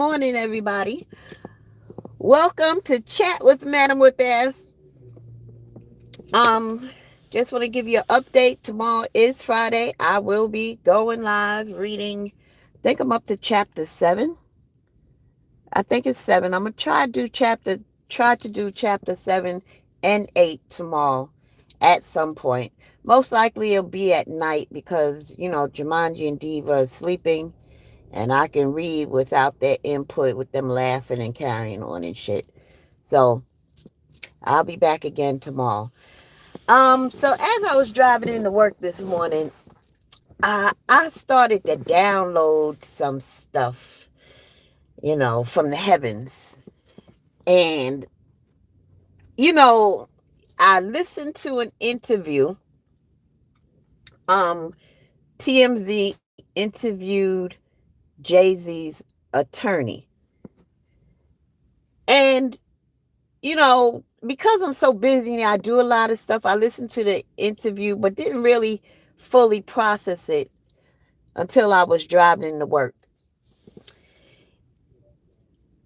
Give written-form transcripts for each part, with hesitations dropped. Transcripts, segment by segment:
morning, everybody. Welcome to Chat with Madam with Ass. Um, just want to give you an update. Tomorrow is Friday. I will be going live reading. I think I'm up to chapter 7. I think it's 7. I'm gonna try to do chapter 7 and 8 tomorrow at some point. Most likely it'll be at night because Jumanji and Diva are sleeping and I can read without their input with them laughing and carrying on and shit. So I'll be back again tomorrow. So as I was driving into work this morning, I started to download some stuff, from the heavens. And, you know, I listened to an interview. Um, TMZ interviewed Jay-Z's attorney. And because I'm so busy and I do a lot of stuff, I listened to the interview, but didn't really fully process it until I was driving to work.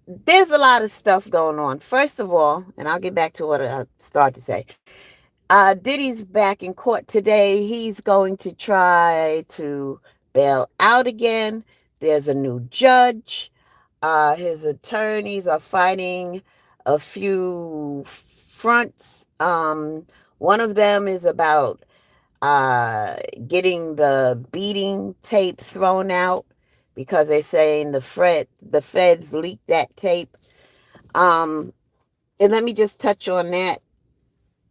There's a lot of stuff going on. First of all, and I'll get back to what I started to say. Diddy's back in court today. He's going to try to bail out again. There's a new judge. His attorneys are fighting a few fronts. One of them is about getting the beating tape thrown out because they're saying the feds leaked that tape. Um, and let me just touch on that.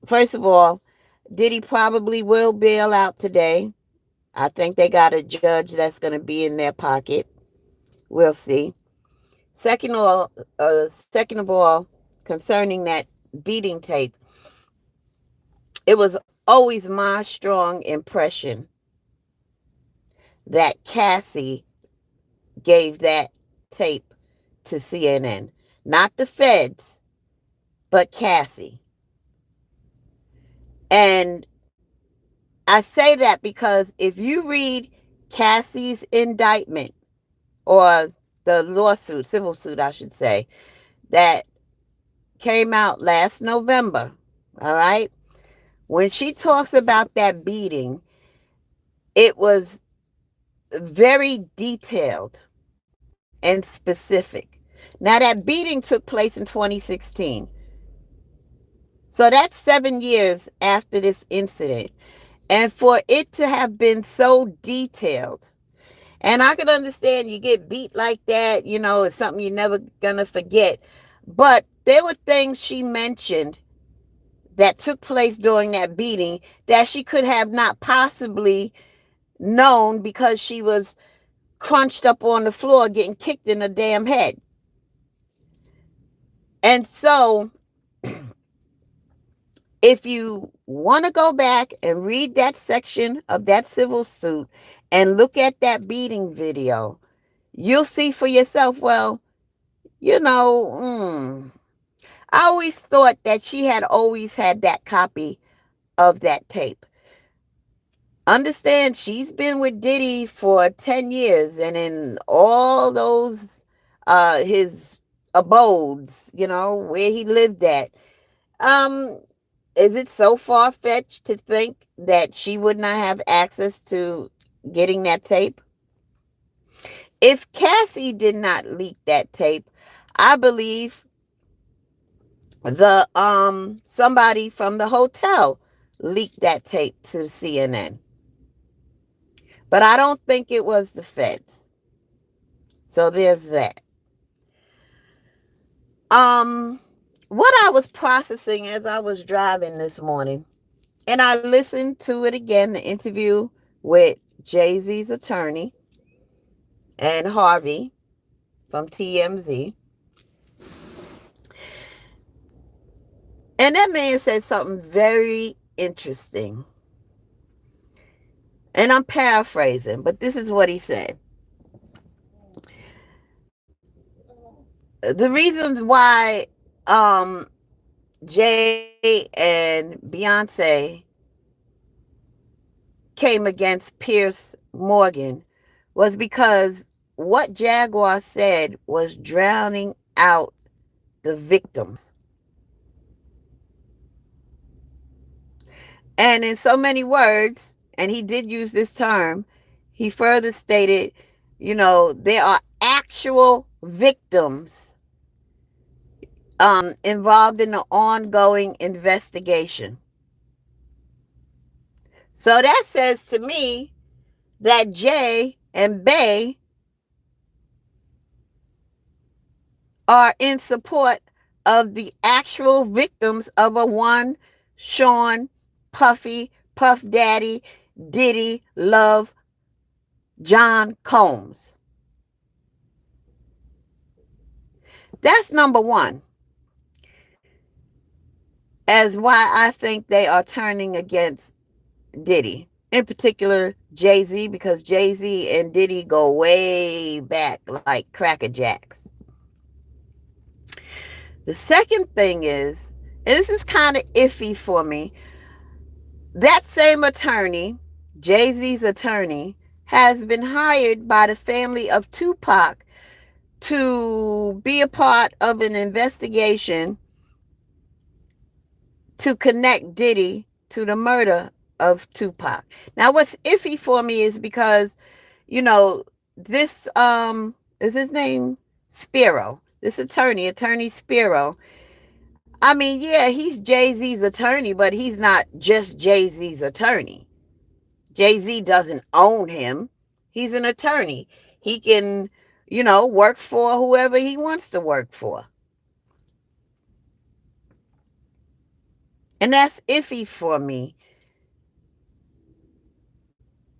First of all, Diddy probably will bail out today. I think they got a judge that's going to be in their pocket. We'll see. Second of all, concerning that beating tape, it was always my strong impression that Cassie gave that tape to CNN. Not the feds, but Cassie. And I say that because if you read Cassie's indictment, or the lawsuit, civil suit, I should say, that came out last November, all right? When she talks about that beating, it was very detailed and specific. Now, that beating took place in 2016. So that's 7 years after this incident. And for it to have been so detailed, and I can understand you get beat like that, it's something you're never going to forget. But there were things she mentioned that took place during that beating that she could have not possibly known because she was crunched up on the floor getting kicked in the damn head. And so, if you want to go back and read that section of that civil suit and look at that beating video, you'll see for yourself, well, I always thought that she had always had that copy of that tape. Understand, she's been with Diddy for 10 years, and in all those his abodes, where he lived at, um is it so far-fetched to think that she would not have access to getting that tape? If Cassie did not leak that tape, I believe the somebody from the hotel leaked that tape to CNN. But I don't think it was the feds. So there's that. What I was processing as I was driving this morning, and I listened to it again, the interview with Jay-Z's attorney and Harvey from TMZ. And that man said something very interesting. And I'm paraphrasing, but this is what he said. The reasons why Jay and Beyonce came against Pierce Morgan was because what Jaguar said was drowning out the victims. And in so many words, and he did use this term, he further stated, there are actual victims involved in the ongoing investigation. So that says to me that Jay and Bay are in support of the actual victims of a one Sean Puffy, Puff Daddy, Diddy, Love, John Combs. That's number one, as why I think they are turning against Diddy. In particular, Jay-Z, because Jay-Z and Diddy go way back like Cracker Jacks. The second thing is, and this is kind of iffy for me, that same attorney, Jay-Z's attorney, has been hired by the family of Tupac to be a part of an investigation to connect Diddy to the murder of Tupac. Now, what's iffy for me is because, this is his name Spiro. This attorney Spiro. I mean, yeah, he's Jay-Z's attorney, but he's not just Jay-Z's attorney. Jay-Z doesn't own him. He's an attorney. He can, work for whoever he wants to work for. And that's iffy for me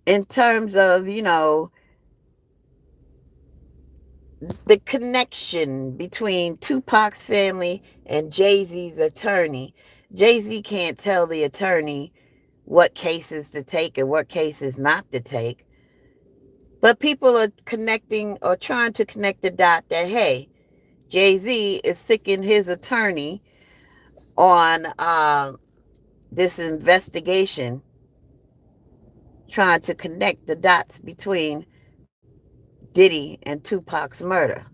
in terms of, the connection between Tupac's family and Jay-Z's attorney. Jay-Z can't tell the attorney what cases to take and what cases not to take. But people are connecting or trying to connect the dot that, hey, Jay-Z is sicking his attorney on this investigation, trying to connect the dots between Diddy and Tupac's murder.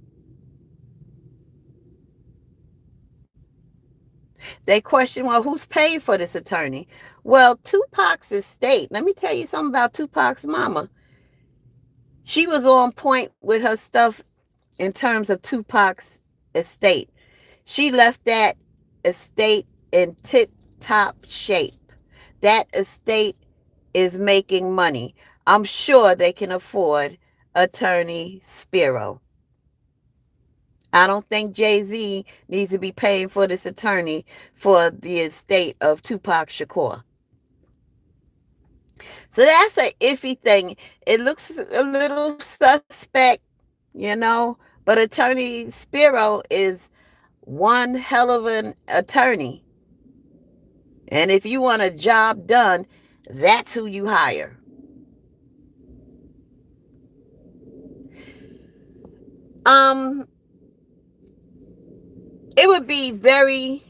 They question, well, who's paying for this attorney? Well, Tupac's estate. Let me tell you something about Tupac's mama. She was on point with her stuff in terms of Tupac's estate. She left that estate in tip-top shape. That estate is making money. I'm sure they can afford attorney Spiro. I don't think Jay-Z needs to be paying for this attorney for the estate of Tupac Shakur. So that's an iffy thing. It looks a little suspect, but attorney Spiro is one hell of an attorney. And if you want a job done, that's who you hire. It would be very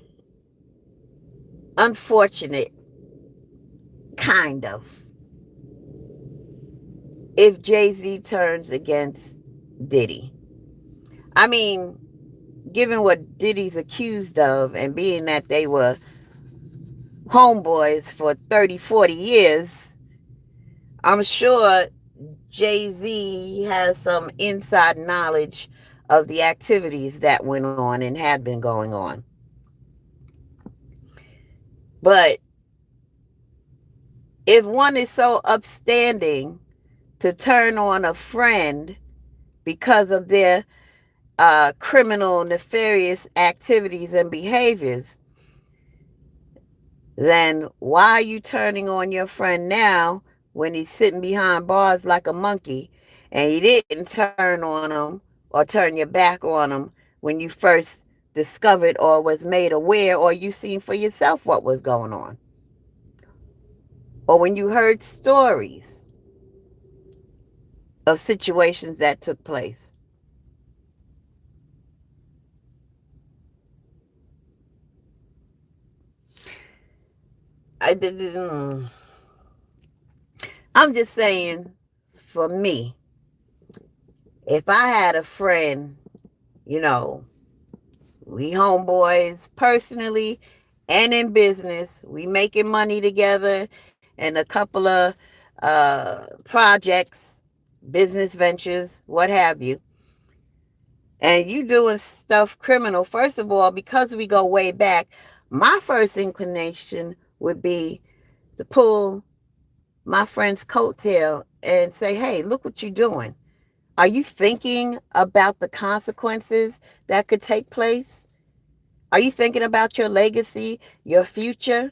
unfortunate, kind of, if Jay-Z turns against Diddy. I mean, given what Diddy's accused of, and being that they were homeboys for 30, 40 years, I'm sure Jay-Z has some inside knowledge of the activities that went on and had been going on. But if one is so upstanding to turn on a friend because of their criminal, nefarious activities and behaviors, then why are you turning on your friend now when he's sitting behind bars like a monkey, and you didn't turn on him or turn your back on him when you first discovered or was made aware, or you seen for yourself what was going on, or when you heard stories of situations that took place? I'm just saying, for me, If I had a friend, you know, we homeboys personally and in business, we making money together and a couple of projects, business ventures, what have you. And you doing stuff criminal, first of all, because we go way back, my first inclination would be to pull my friend's coattail and say, hey, look what you're doing. Are you thinking about the consequences that could take place? Are you thinking about your legacy, your future?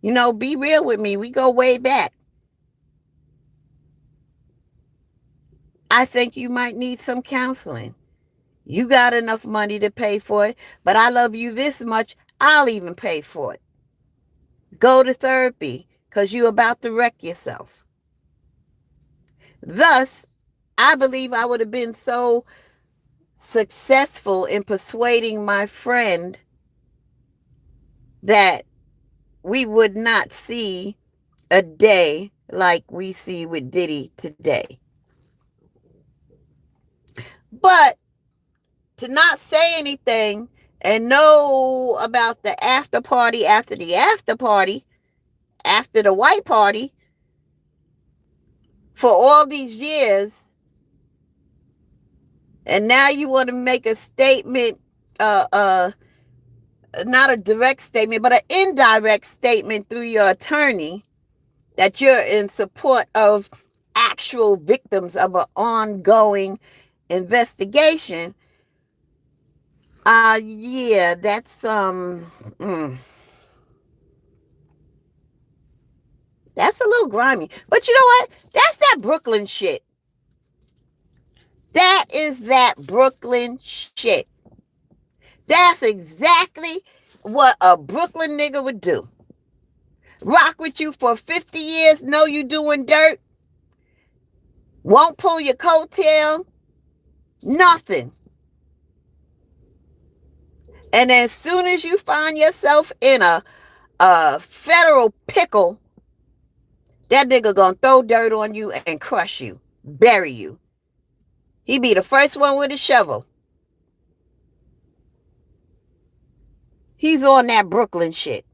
You know, be real with me. We go way back. I think you might need some counseling. You got enough money to pay for it, but I love you this much, I'll even pay for it. Go to therapy because you're about to wreck yourself. Thus, I believe I would have been so successful in persuading my friend that we would not see a day like we see with Diddy today. But to not say anything and know about the after party after the after party, after the white party, for all these years, and now you want to make a statement, not a direct statement, but an indirect statement through your attorney that you're in support of actual victims of an ongoing investigation. Yeah, that's a little grimy. But you know what? That's that Brooklyn shit. That is that Brooklyn shit. That's exactly what a Brooklyn nigga would do. Rock with you for 50 years, know you doing dirt, won't pull your coattail, nothing. And as soon as you find yourself in a federal pickle, that nigga gonna throw dirt on you and crush you, bury you. He be the first one with a shovel. He's on that Brooklyn shit.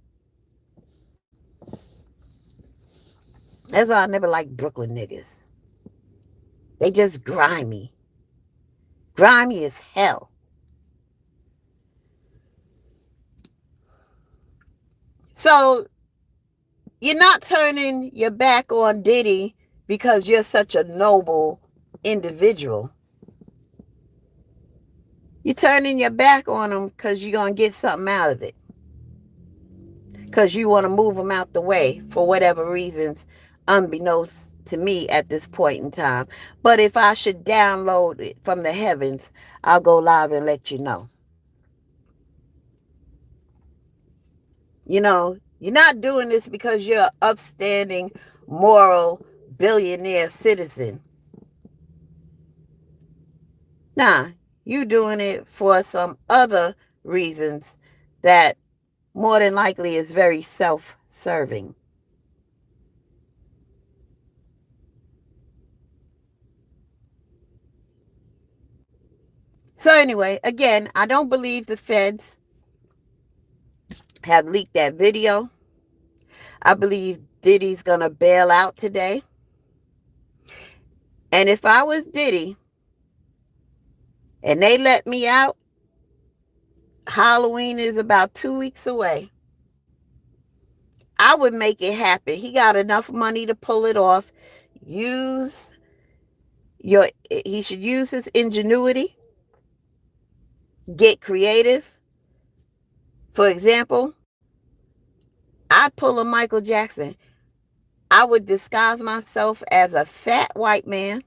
That's why I never liked Brooklyn niggas. They just grimy. Grimy as hell. So you're not turning your back on Diddy because you're such a noble individual. You're turning your back on him because you're going to get something out of it. Because you want to move him out the way for whatever reasons, unbeknownst to me at this point in time. But if I should download it from the heavens, I'll go live and let you know. You know, you're not doing this because you're an upstanding, moral, billionaire citizen. Nah, you're doing it for some other reasons that more than likely is very self-serving. So anyway, again, I don't believe the feds have leaked that video. I believe Diddy's going to bail out today. And if I was Diddy and they let me out, Halloween is about 2 weeks away. I would make it happen. He got enough money to pull it off. He should use his ingenuity. Get creative. For example, I'd pull a Michael Jackson. I would disguise myself as a fat white man,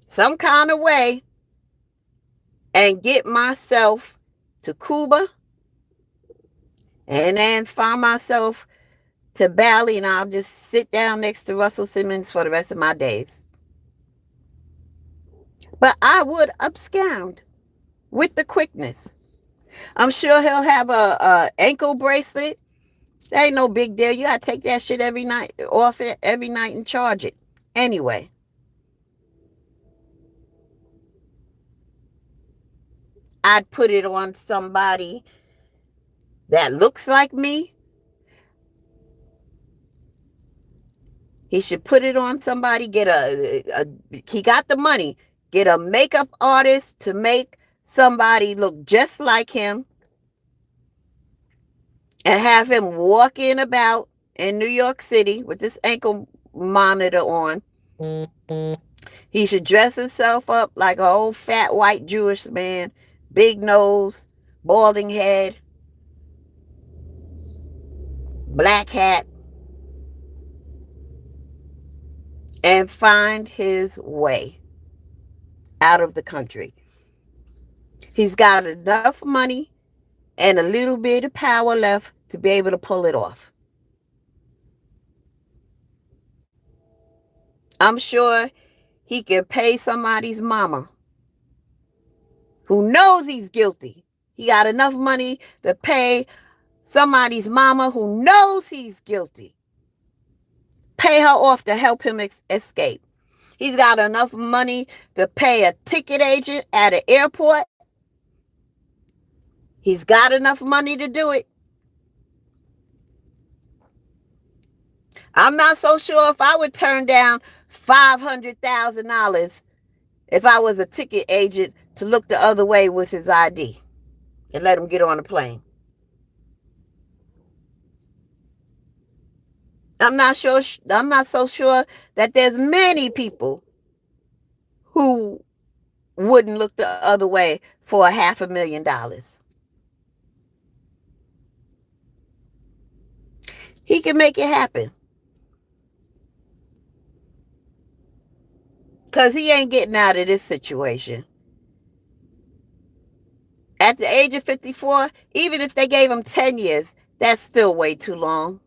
some kind of way, and get myself to Cuba, and then find myself to Bali, and I'll just sit down next to Russell Simmons for the rest of my days. But I would abscond with the quickness. I'm sure he'll have a ankle bracelet. That ain't no big deal. You gotta take that shit every night, off it every night and charge it. Anyway, I'd put it on somebody that looks like me. He should put it on somebody, get he got the money, get a makeup artist to make somebody look just like him and have him walking about in New York City with this ankle monitor on. He should dress himself up like an old fat white Jewish man, big nose, balding head, black hat, and find his way out of the country. He's got enough money and a little bit of power left to be able to pull it off. I'm sure he can pay somebody's mama who knows he's guilty. He got enough money to pay somebody's mama who knows he's guilty. Pay her off to help him escape. He's got enough money to pay a ticket agent at an airport. He's got enough money to do it. I'm not so sure if I would turn down $500,000 if I was a ticket agent to look the other way with his ID and let him get on a plane. I'm not so sure that there's many people who wouldn't look the other way for $500,000. He can make it happen. Because he ain't getting out of this situation. At the age of 54, even if they gave him 10 years, that's still way too long.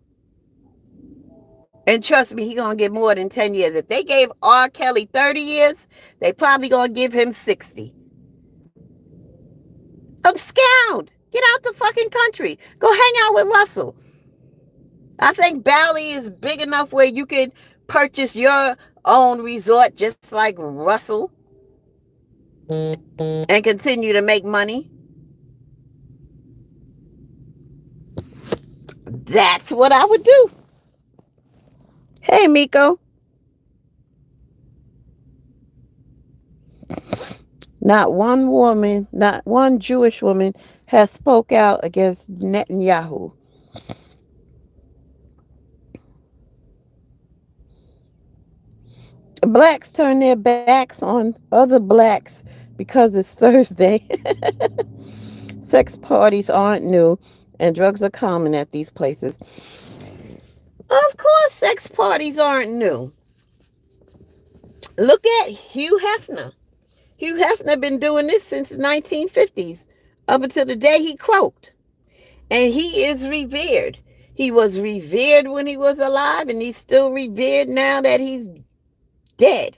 And trust me, he's going to get more than 10 years. If they gave R. Kelly 30 years, they probably going to give him 60. Abscond. Get out the fucking country. Go hang out with Russell. I think Bali is big enough where you can purchase your own resort just like Russell and continue to make money. That's what I would do. Hey, Miko. Not one Jewish woman has spoke out against Netanyahu. Blacks turn their backs on other blacks because it's Thursday. Sex parties aren't new, and drugs are common at these places. Of course, sex parties aren't new. Look at Hugh Hefner. Hugh Hefner been doing this since the 1950s, up until the day he croaked. And he is revered. He was revered when he was alive, and he's still revered now that he's dead.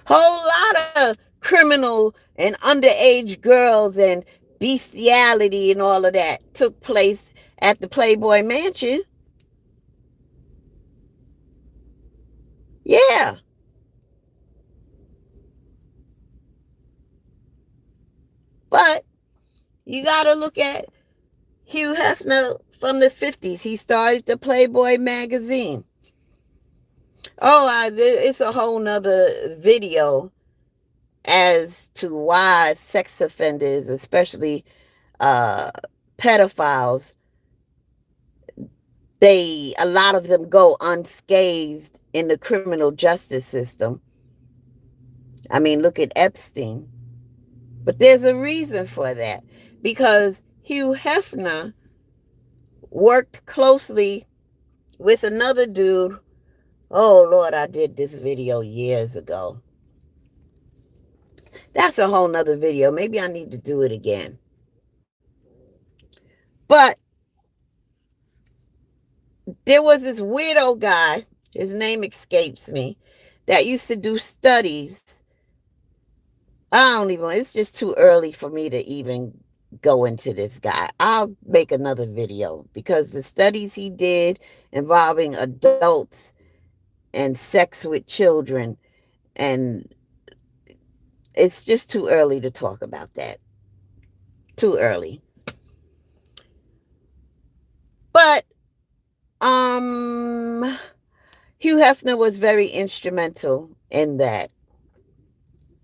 Whole lot of criminal and underage girls and bestiality and all of that took place at the Playboy Mansion. Yeah. But you got to look at Hugh Hefner from the 50s. He started the Playboy magazine. Oh, it's a whole nother video as to why sex offenders, especially pedophiles, a lot of them go unscathed in the criminal justice system. I mean, look at Epstein. But there's a reason for that, because Hugh Hefner worked closely with another dude. Oh, Lord, I did this video years ago. That's a whole nother video. Maybe I need to do it again. But there was this weirdo guy, his name escapes me, that used to do studies. It's just too early for me to even go into this guy. I'll make another video because the studies he did involving adults and sex with children and it's just too early to talk about that. Too early. But um Hugh Hefner was very instrumental in that.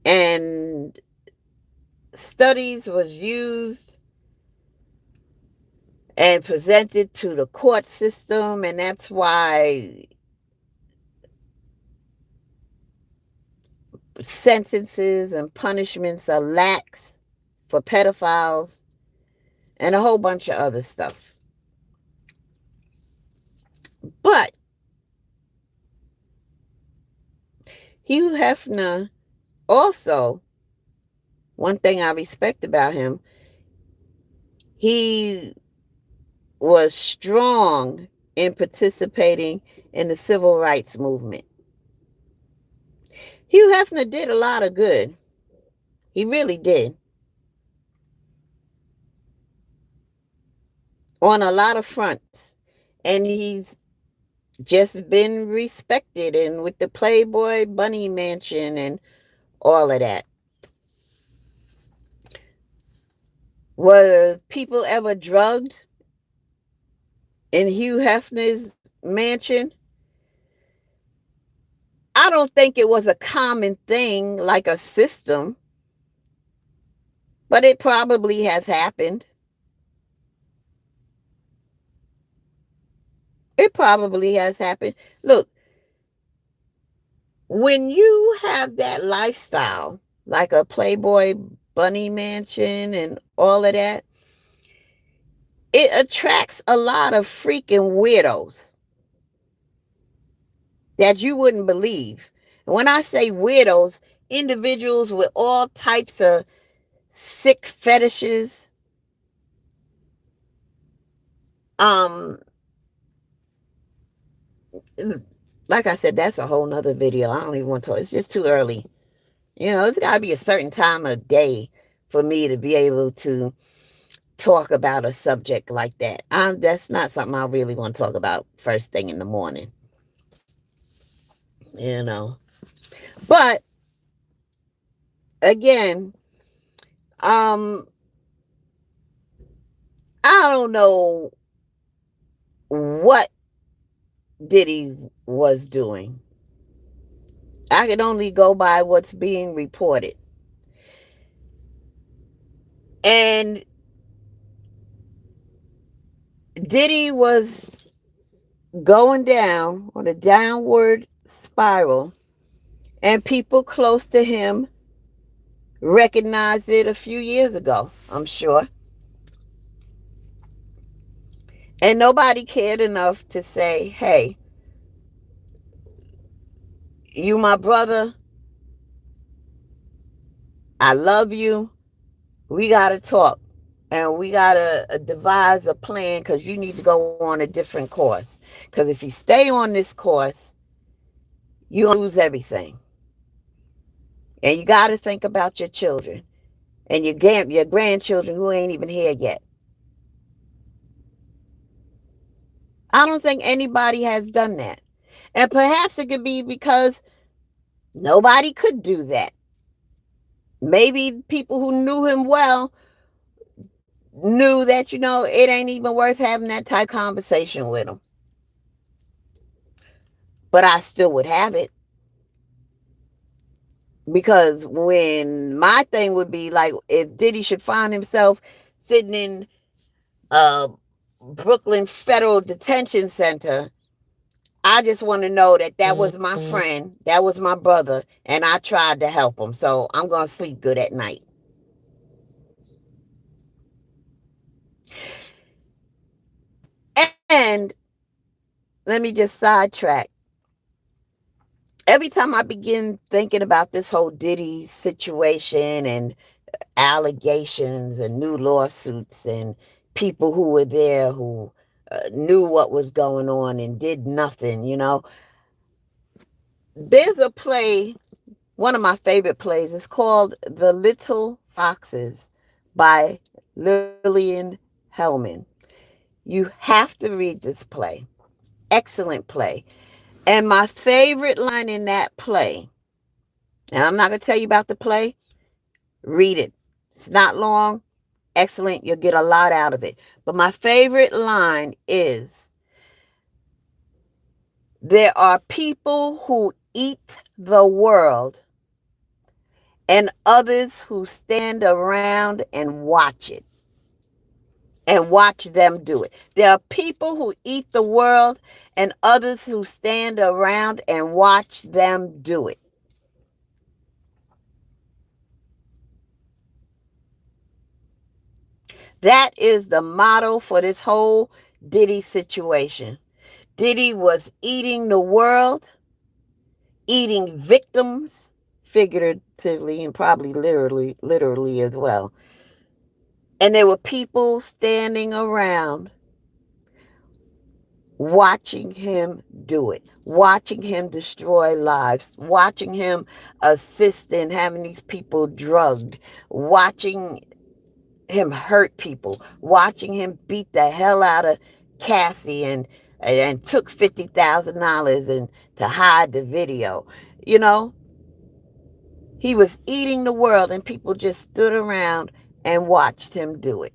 And studies was used and presented to the court system, and that's why sentences and punishments are lax for pedophiles and a whole bunch of other stuff. But Hugh Hefner also, one thing I respect about him, he was strong in participating in the civil rights movement. Hugh Hefner did a lot of good. He really did. On a lot of fronts. And he's just been respected, and with the Playboy Bunny Mansion and all of that. Were people ever drugged in Hugh Hefner's mansion? I don't think it was a common thing like a system, but it probably has happened. It probably has happened. Look, when you have that lifestyle, like a Playboy Bunny Mansion and all of that, it attracts a lot of freaking weirdos that you wouldn't believe. And when I say weirdos, individuals with all types of sick fetishes. Um, like I said, that's a whole nother video. I don't even want to talk. It's just too early. It's got to be a certain time of day for me to be able to talk about a subject like that. That's not something I really want to talk about first thing in the morning. But again, I don't know what Diddy was doing. I can only go by what's being reported. And Diddy was going down on a downward spiral, and people close to him recognized it a few years ago, I'm sure. And nobody cared enough to say, hey, you my brother, I love you, we got to talk. And we got to devise a plan, because you need to go on a different course. Because if you stay on this course, you're going to lose everything. And you got to think about your children and your grandchildren who ain't even here yet. I don't think anybody has done that. And perhaps it could be because nobody could do that. Maybe people who knew him well knew that, it ain't even worth having that type of conversation with him. But I still would have it. Because when my thing would be like, if Diddy should find himself sitting in Brooklyn Federal Detention Center, I just want to know that was my friend, that was my brother, and I tried to help him. So I'm going to sleep good at night. And let me just sidetrack. Every time I begin thinking about this whole Diddy situation and allegations and new lawsuits and people who were there who knew what was going on and did nothing, there's a play, one of my favorite plays. It's called The Little Foxes by Lillian Hellman. You have to read this play. Excellent play. And my favorite line in that play, and I'm not going to tell you about the play, Read it. It's not long. Excellent. You'll get a lot out of it. But my favorite line is, there are people who eat the world and others who stand around and watch it and watch them do it. There are people who eat the world and others who stand around and watch them do it. That is the motto for this whole Diddy situation. Diddy was eating the world, eating victims, figuratively and probably literally as well. And there were people standing around watching him do it, watching him destroy lives, watching him assist in having these people drugged, watching him hurt people, watching him beat the hell out of Cassie and took $50,000 and to hide the video. You know, he was eating the world and people just stood around and watched him do it.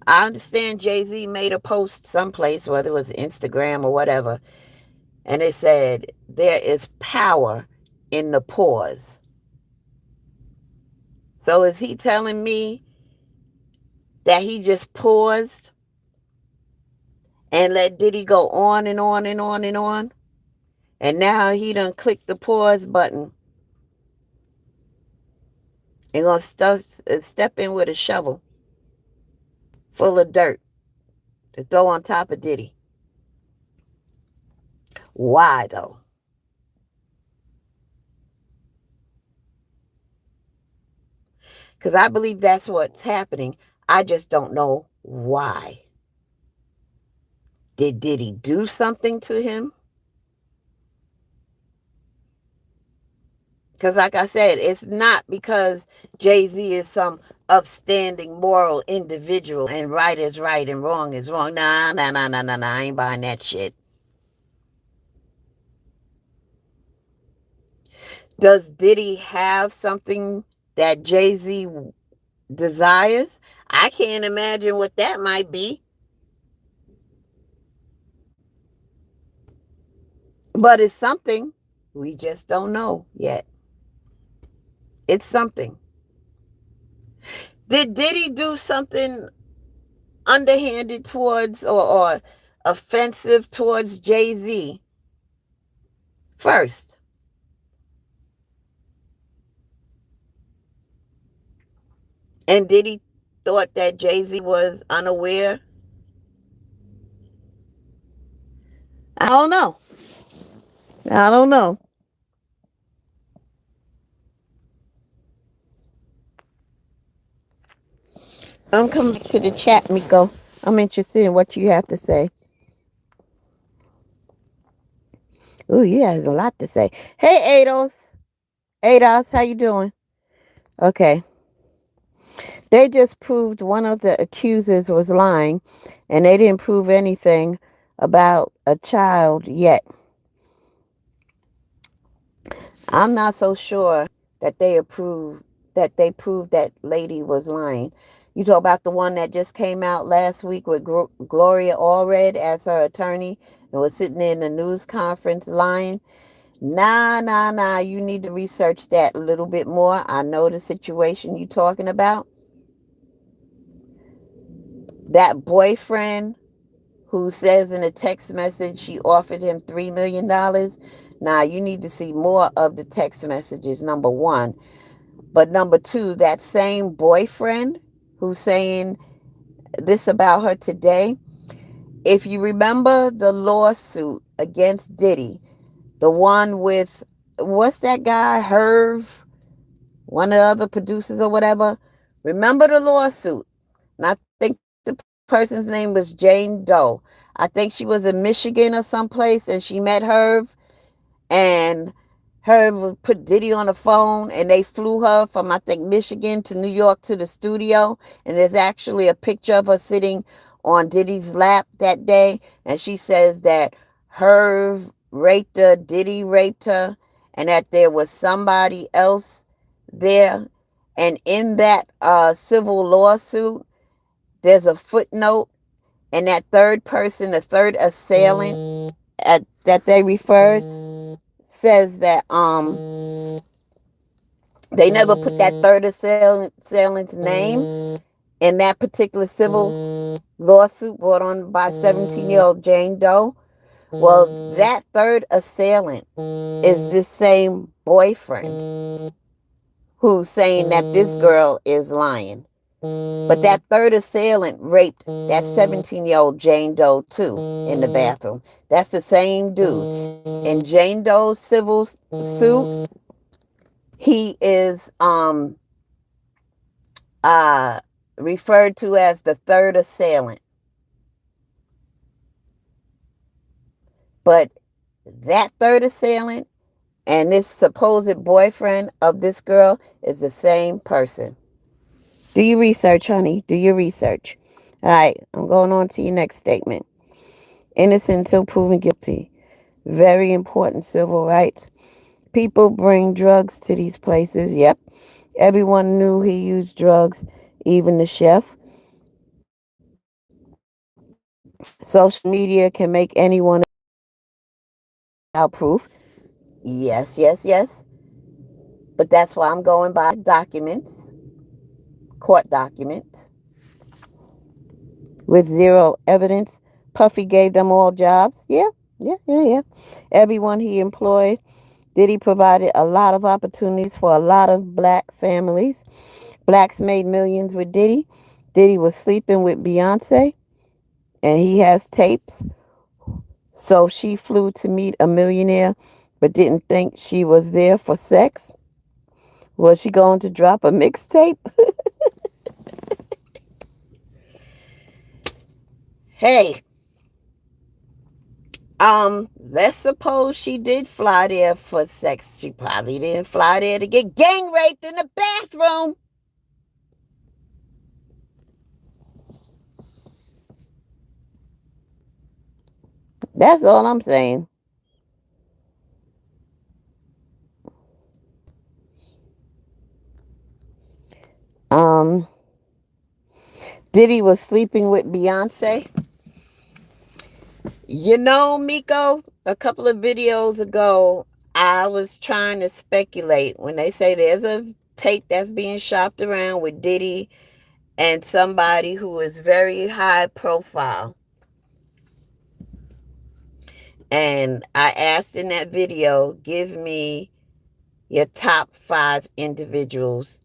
I understand Jay-Z made a post someplace, whether it was Instagram or whatever, and it said, there is power in the pause. So is he telling me that he just paused and let Diddy go on and on and on and on? And now he done clicked the pause button and gonna step in with a shovel full of dirt to throw on top of Diddy. Why though? Because I believe that's what's happening. I just don't know why. Did Diddy do something to him? Because like I said, it's not because Jay-Z is some upstanding moral individual and right is right and wrong is wrong. Nah, nah, nah, nah, nah, nah. I ain't buying that shit. Does Diddy have something that Jay-Z desires? I can't imagine what that might be. But it's something. We just don't know yet. It's something. Did Diddy do something underhanded towards or offensive towards Jay-Z first? And Diddy thought that Jay-Z was unaware? I don't know. I don't know. I'm coming back to the chat, Miko. I'm interested in what you have to say. Ooh, you has a lot to say. Hey, Ados. Ados, how you doing? Okay. They just proved one of the accusers was lying, and they didn't prove anything about a child yet. I'm not so sure that they proved that lady was lying. You talk about the one that just came out last week with Gloria Allred as her attorney and was sitting in the news conference lying. Nah, nah, nah. You need to research that a little bit more. I know the situation you're talking about. That boyfriend who says in a text message she offered him $3 million. Now, you need to see more of the text messages, number one. But number two, that same boyfriend who's saying this about her today, if you remember the lawsuit against Diddy, the one with, what's that guy, Herv, one of the other producers or whatever, remember the lawsuit? And I think the person's name was Jane Doe. I think she was in Michigan or someplace, and she met Herv, and Herb put Diddy on the phone, and they flew her from, I think, Michigan to New York to the studio. And there's actually a picture of her sitting on Diddy's lap that day. And she says that her raped her, Diddy raped her, and that there was somebody else there. And in that civil lawsuit, there's a footnote, and that third person, the third assailant that they referred, says that they never put that third assailant's name in that particular civil lawsuit brought on by 17-year-old Jane Doe. Well, that third assailant is this same boyfriend who's saying that this girl is lying. But that third assailant raped that 17-year-old Jane Doe too in the bathroom. That's the same dude. In Jane Doe's civil suit, he is uh referred to as the third assailant. But that third assailant and this supposed boyfriend of this girl is the same person. Do your research, honey. Do your research. All right, I'm going on to your next statement. Innocent until proven guilty. Very important civil rights. People bring drugs to these places. Yep. Everyone knew he used drugs, even the chef. Social media can make anyone without proof. Yes, yes, yes. But that's why I'm going by documents, court documents, with zero evidence. Puffy gave them all jobs. Yeah, yeah, yeah, yeah. Everyone he employed. Diddy provided a lot of opportunities for a lot of black families. Blacks made millions with Diddy. Diddy was sleeping with Beyonce, and he has tapes. So she flew to meet a millionaire, but didn't think she was there for sex. Was she going to drop a mixtape? Hey, let's suppose she did fly there for sex. She probably didn't fly there to get gang raped in the bathroom. That's all I'm saying. Um, Diddy was sleeping with Beyonce. You know, Miko, a couple of videos ago, I was trying to speculate when they say there's a tape that's being shopped around with Diddy and somebody who is very high profile. And I asked in that video, give me your top 5 individuals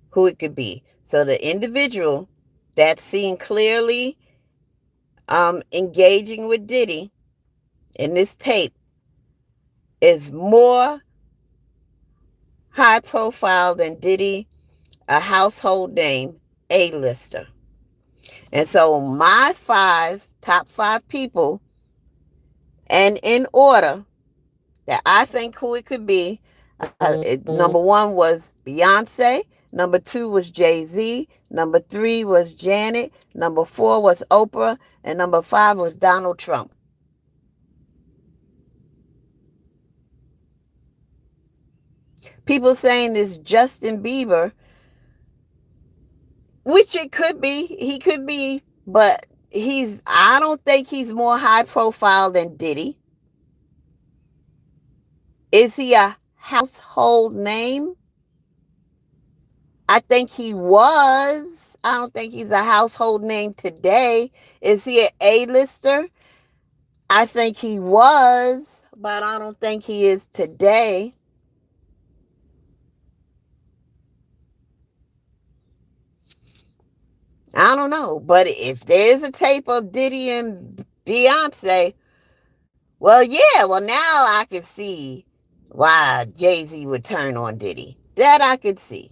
who it could be. So the individual that's seen clearly engaging with Diddy in this tape is more high profile than Diddy, a household name, A-lister. And so my top 5 people, and in order that I think who it could be, number 1 was Beyonce, number 2 was Jay-Z, number 3 was Janet, number 4 was Oprah, and number 5 was Donald Trump. People saying this Justin Bieber, which it could be, he could be, but I don't think he's more high profile than Diddy. Is he a household name? I think he was. I don't think he's a household name today. Is he an A-lister? I think he was, but I don't think he is today. I don't know. But if there's a tape of Diddy and Beyonce, well, yeah, well, now I can see why Jay-Z would turn on Diddy. That I could see.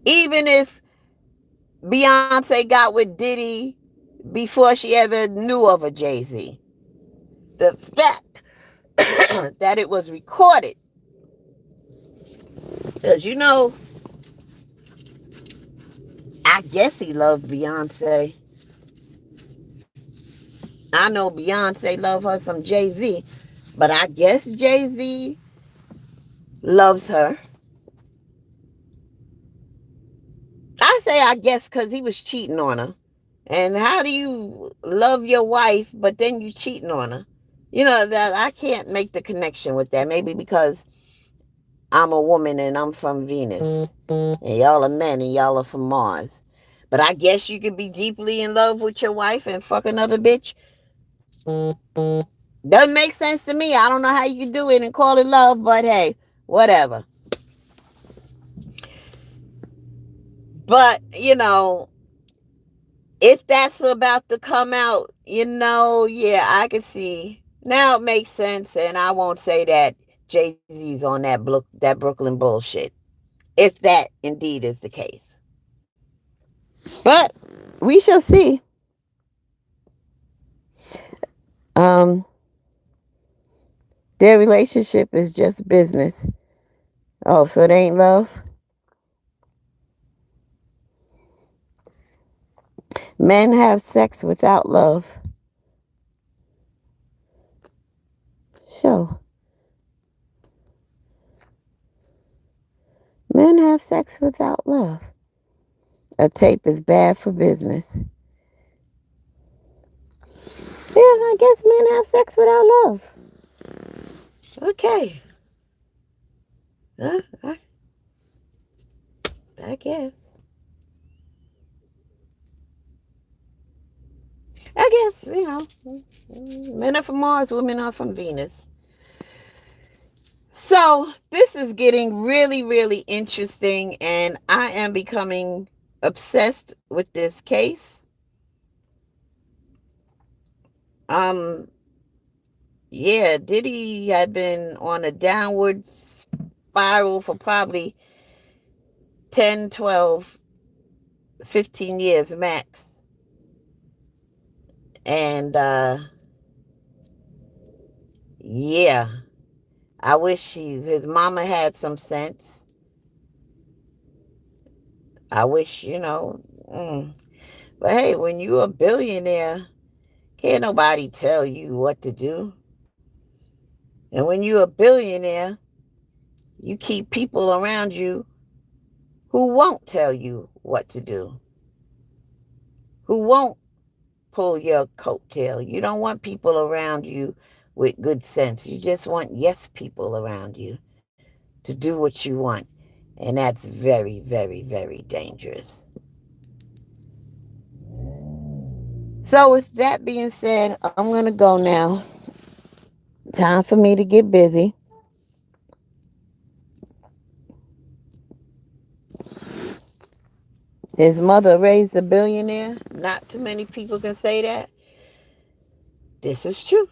Even if Beyonce got with Diddy before she ever knew of a Jay-Z. The fact that it was recorded, because I guess he loved Beyonce. I know Beyonce love her some Jay-Z, but I guess Jay-Z loves her. I say I guess because he was cheating on her. And how do you love your wife, but then you cheating on her? You know, that I can't make the connection with that. Maybe because I'm a woman and I'm from Venus. And y'all are men and y'all are from Mars. But I guess you could be deeply in love with your wife and fuck another bitch. Doesn't make sense to me. I don't know how you can do it and call it love, but hey, whatever. But, if that's about to come out, yeah, I can see. Now it makes sense, and I won't say that Jay-Z's on that Brooklyn bullshit, if that indeed is the case. But we shall see. Um, their relationship is just business. Oh, so it ain't love? Men have sex without love. Sure. Men have sex without love. A tape is bad for business. Yeah, I guess men have sex without love. Okay. I, I guess. I guess, men are from Mars, women are from Venus. So this is getting really, really interesting, and I am becoming obsessed with this case. Yeah, Diddy had been on a downward spiral for probably 10, 12, 15 years max. And yeah, I wish his mama had some sense. I wish, But hey, when you're a billionaire, can't nobody tell you what to do. And when you're a billionaire, you keep people around you who won't tell you what to do, who won't pull your coattail. You don't want people around you with good sense. You just want yes people around you to do what you want. And that's very, very, very dangerous. So, with that being said, I'm going to go now. Time for me to get busy. His mother raised a billionaire. Not too many people can say that. This is true.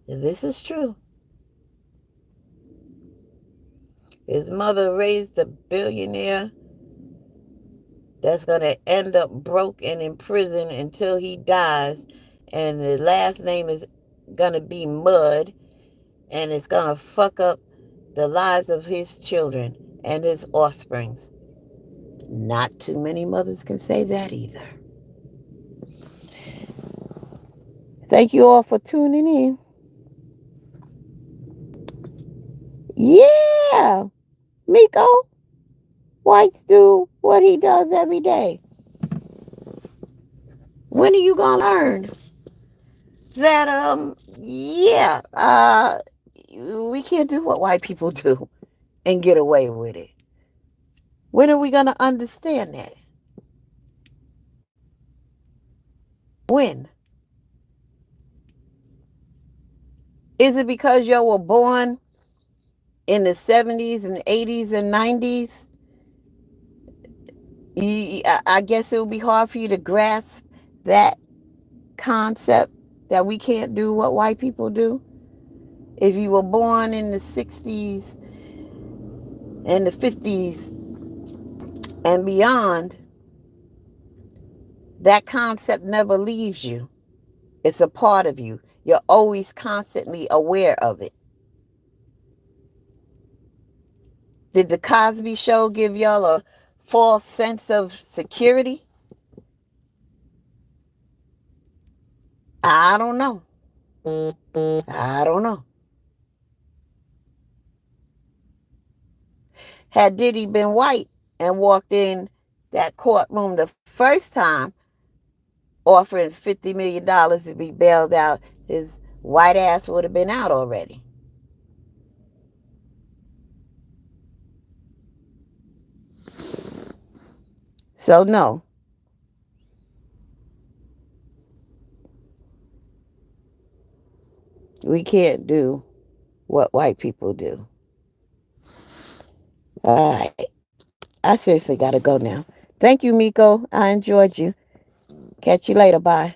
This is true. His mother raised a billionaire that's going to end up broke and in prison until he dies. And the last name is going to be Mud. And it's going to fuck up the lives of his children and his offsprings. Not too many mothers can say that either. Thank you all for tuning in. Yeah, Miko, whites do what he does every day. When are you gonna learn that yeah, we can't do what white people do and get away with it? When are we gonna understand that? When? Is it because y'all were born in the 70s and 80s and 90s? I guess it would be hard for you to grasp that concept that we can't do what white people do. If you were born in the 60s and the 50s and beyond, that concept never leaves you. It's a part of you. You're always constantly aware of it. Did the Cosby Show give y'all a false sense of security? I don't know. I don't know. Had Diddy been white and walked in that courtroom the first time offering $50 million to be bailed out, his white ass would have been out already. So, no, we can't do what white people do. All right. I seriously got to go now. Thank you, Miko. I enjoyed you. Catch you later. Bye.